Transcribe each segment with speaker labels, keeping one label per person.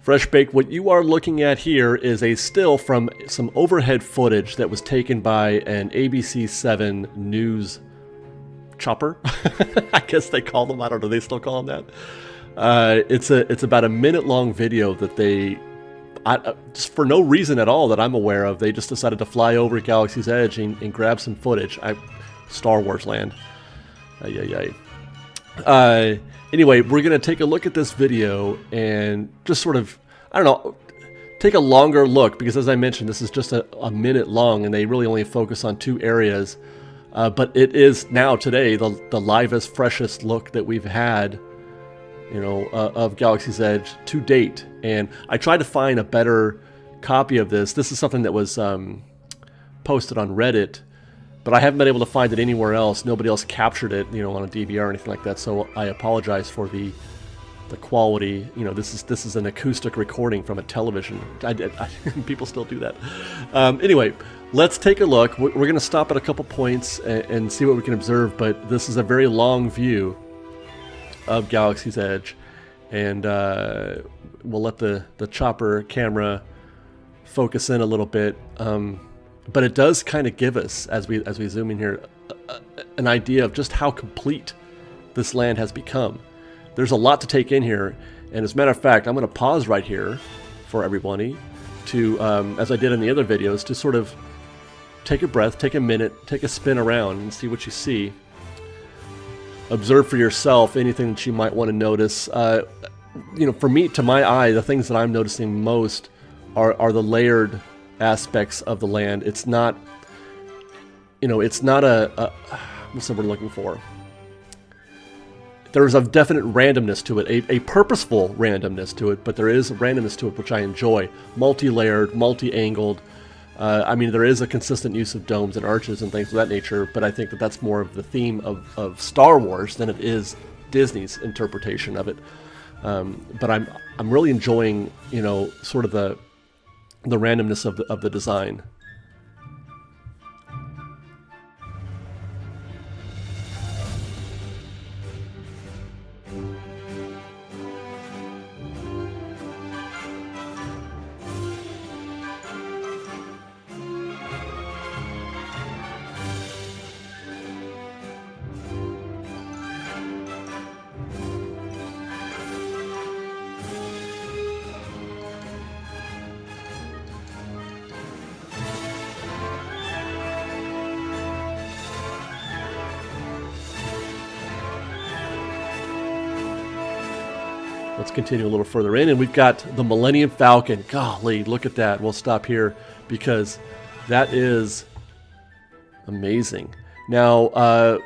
Speaker 1: Fresh baked, what you are looking at here is a still from some overhead footage that was taken by an ABC7 news chopper. I guess they call them. I don't know. They still call them that. It's about a minute-long video that they, just for no reason at all that I'm aware of, they just decided to fly over Galaxy's Edge and grab some footage. Star Wars land. Anyway, we're going to take a look at this video and just sort of, I don't know, take a longer look, because as I mentioned, this is just a minute long and they really only focus on 2 areas. But it is now today the livest, freshest look that we've had, of Galaxy's Edge to date. And I tried to find a better copy of this. This is something that was posted on Reddit, but I haven't been able to find it anywhere else. Nobody else captured it, on a DVR or anything like that. So I apologize for the quality. This is an acoustic recording from a television. People still do that. Anyway, let's take a look. We're going to stop at a couple points and see what we can observe. But this is a very long view of Galaxy's Edge, and we'll let the chopper camera focus in a little bit. But it does kind of give us, as we zoom in here, an idea of just how complete this land has become. There's a lot to take in here, and as a matter of fact, I'm going to pause right here for everybody to, as I did in the other videos, to sort of take a breath, take a minute, take a spin around and see what you see. Observe for yourself anything that you might want to notice. For me, to my eye, the things that I'm noticing most are the layered aspects of the land. It's not, it's not a what's the word I'm looking for? There's a definite randomness to it, a purposeful randomness to it, but there is a randomness to it which I enjoy. Multi-layered, multi-angled. There is a consistent use of domes and arches and things of that nature, but I think that that's more of the theme of Star Wars than it is Disney's interpretation of it. But I'm really enjoying, sort of the randomness of the design. Let's continue a little further in, and we've got the Millennium Falcon. Golly, look at that. We'll stop here because that is amazing. Now,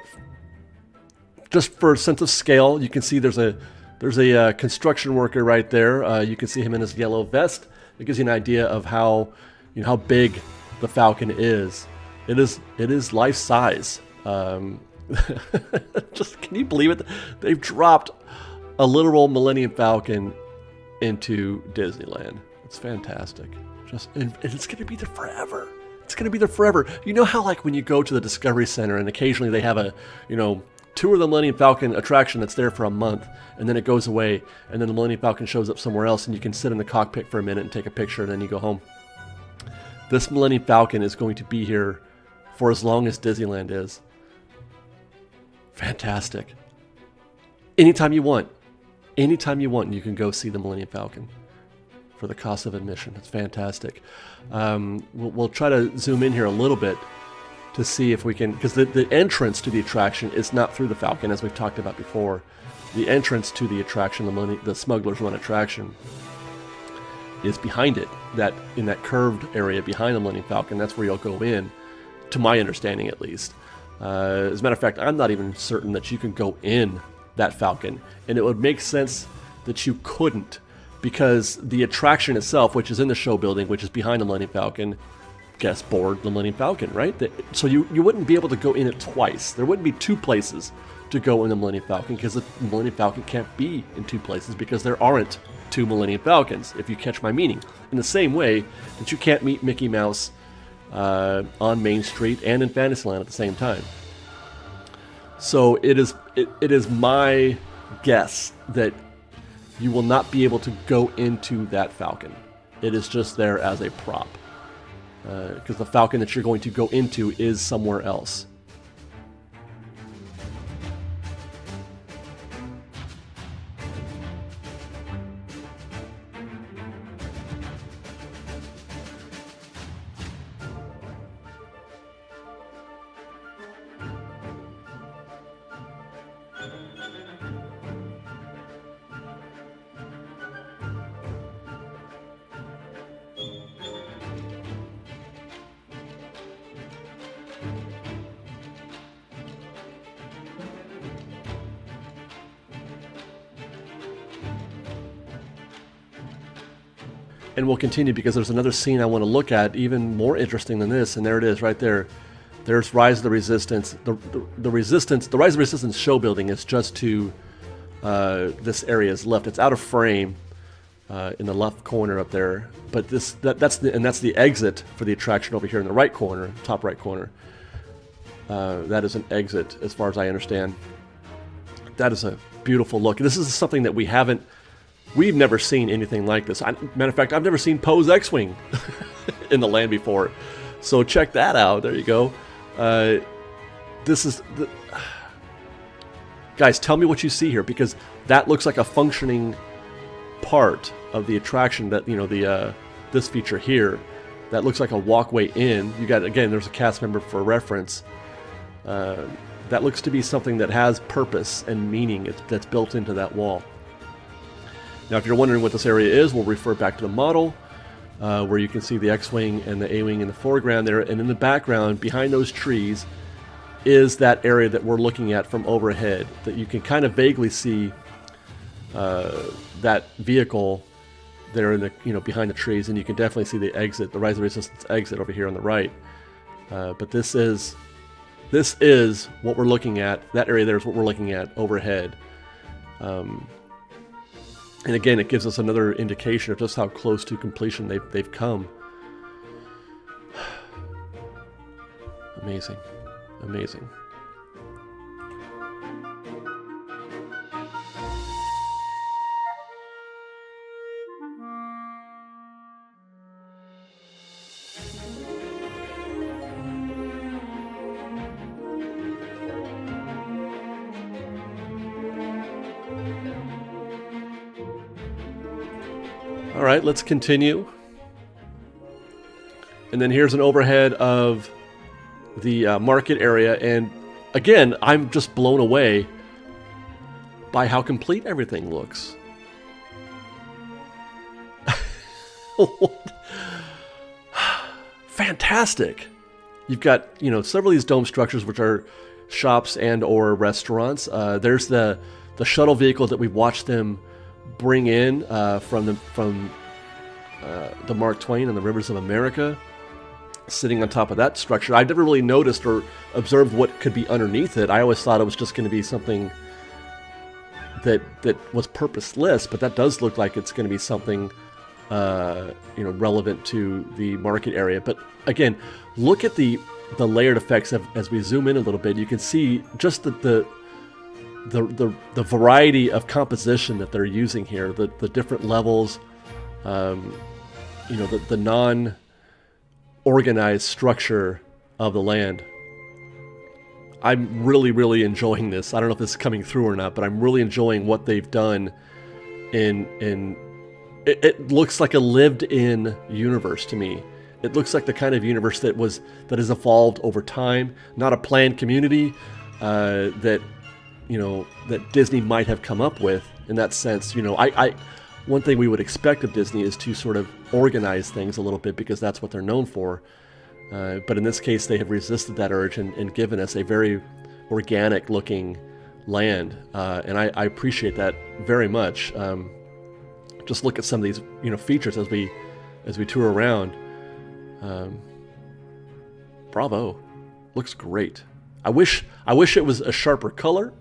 Speaker 1: just for a sense of scale, you can see there's a construction worker right there. You can see him in his yellow vest. It gives you an idea of how big the Falcon is. It is life size. Just, can you believe it? They've dropped a literal Millennium Falcon into Disneyland. It's fantastic. And it's going to be there forever. It's going to be there forever. You know how, like, when you go to the Discovery Center and occasionally they have a, tour of the Millennium Falcon attraction that's there for a month, and then it goes away, and then the Millennium Falcon shows up somewhere else, and you can sit in the cockpit for a minute and take a picture, and then you go home. This Millennium Falcon is going to be here for as long as Disneyland is. Fantastic. Anytime you want, you can go see the Millennium Falcon for the cost of admission. It's fantastic. We'll try to zoom in here a little bit to see if we can, because the entrance to the attraction is not through the Falcon, as we've talked about before. The entrance to the attraction, the Smuggler's Run attraction, is behind it. In that curved area behind the Millennium Falcon, that's where you'll go in, to my understanding at least. As a matter of fact, I'm not even certain that you can go in that Falcon, and it would make sense that you couldn't, because the attraction itself, which is in the show building, which is behind the Millennium Falcon, guest board the Millennium Falcon, right? So you wouldn't be able to go in it twice. There wouldn't be two places to go in the Millennium Falcon, because the Millennium Falcon can't be in two places, because there aren't two Millennium Falcons, if you catch my meaning. In the same way that you can't meet Mickey Mouse on Main Street and in Fantasyland at the same time. So it is my guess that you will not be able to go into that Falcon. It is just there as a prop. Because the Falcon that you're going to go into is somewhere else. And we'll continue because there's another scene I want to look at, even more interesting than this, and there it is right there. There's Rise of the Resistance. The Rise of the Resistance show building is just to this area's left. It's out of frame in the left corner up there. But that's the exit for the attraction over here in the right corner, top right corner. That is an exit, as far as I understand. That is a beautiful look. This is something that we've never seen anything like this. Matter of fact, I've never seen Poes XWing in the land before. So check that out. There you go. Guys, tell me what you see here, because that looks like a functioning part of the attraction. That, you know, this feature here, that looks like a walkway in. You got, again, there's a cast member for reference. That looks to be something that has purpose and meaning. That's built into that wall. Now, if you're wondering what this area is, we'll refer back to the model, where you can see the X-Wing and the A-Wing in the foreground there, and in the background, behind those trees, is that area that we're looking at from overhead, that you can kind of vaguely see that vehicle there in the, you know, behind the trees, and you can definitely see the exit, the Rise of the Resistance exit over here on the right. But this is what we're looking at. That area there is what we're looking at overhead. And again, it gives us another indication of just how close to completion they've come. Amazing. Amazing. All right, let's continue. And then here's an overhead of the market area. And again, I'm just blown away by how complete everything looks. Fantastic. You've got, you know, several of these dome structures, which are shops and or restaurants. There's the shuttle vehicle that we've watched them bring in from the Mark Twain and the Rivers of America, sitting on top of that structure. I've never really noticed or observed what could be underneath it. I always thought it was just going to be something that was purposeless, but that does look like it's going to be something you know, relevant to the market area. But again, look at the layered effects as we zoom in a little bit. You can see just the variety of composition that they're using here, the different levels, you know, the non-organized structure of the land. I'm really, really enjoying this. I don't know if this is coming through or not, but I'm really enjoying what they've done. It looks like a lived-in universe to me. It looks like the kind of universe that has evolved over time, not a planned community that, you know, that Disney might have come up with in that sense. You know, one thing we would expect of Disney is to sort of organize things a little bit, because that's what they're known for. But in this case, they have resisted that urge and given us a very organic looking land. And I appreciate that very much. Just look at some of these, you know, features as we tour around. Bravo. Looks great. I wish it was a sharper color,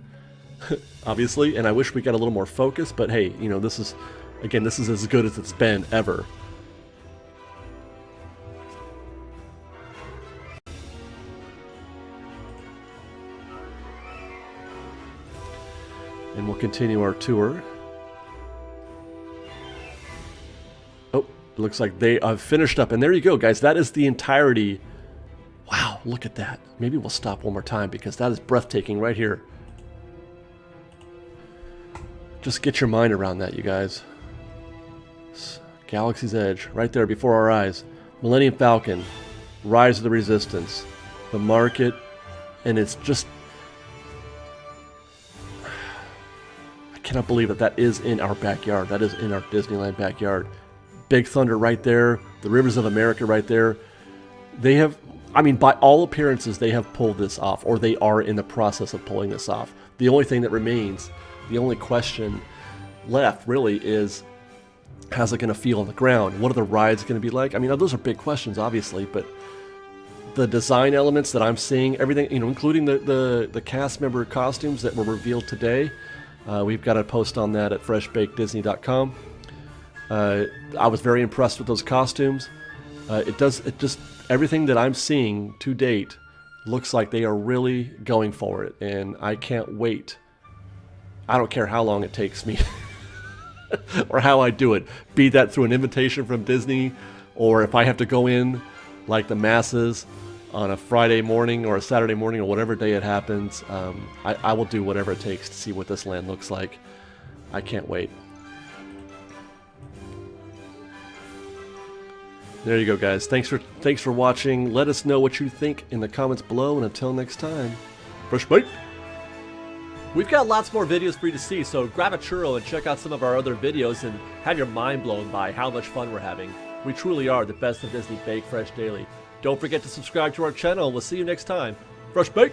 Speaker 1: obviously, and I wish we got a little more focus, but hey, you know, this is as good as it's been ever. And we'll continue our tour. It looks like they have finished up. And there you go, guys. That is the entirety. Wow, look at that. Maybe we'll stop one more time because that is breathtaking right here. Just get your mind around that, you guys. Galaxy's Edge, right there before our eyes. Millennium Falcon, Rise of the Resistance, the market, and it's just... I cannot believe that that is in our backyard. That is in our Disneyland backyard. Big Thunder right there, the Rivers of America right there. They have, I mean, by all appearances, they have pulled this off, or they are in the process of pulling this off. The only thing that remains, the only question left really is, how's it going to feel on the ground? What are the rides going to be like? I mean, those are big questions, obviously, but the design elements that I'm seeing, everything, you know, including the cast member costumes that were revealed today, we've got a post on that at freshbakedisney.com. I was very impressed with those costumes. It just everything that I'm seeing to date looks like they are really going for it, and I can't wait. I don't care how long it takes me or how I do it, be that through an invitation from Disney, or if I have to go in like the masses on a Friday morning or a Saturday morning or whatever day it happens. I will do whatever it takes to see what this land looks like. I can't wait. There you go, guys. Thanks for watching. Let us know what you think in the comments below, and until next time, Fresh Bake! We've got lots more videos for you to see, so grab a churro and check out some of our other videos and have your mind blown by how much fun we're having. We truly are the best of Disney Bake Fresh Daily. Don't forget to subscribe to our channel, and we'll see you next time. Fresh Bake!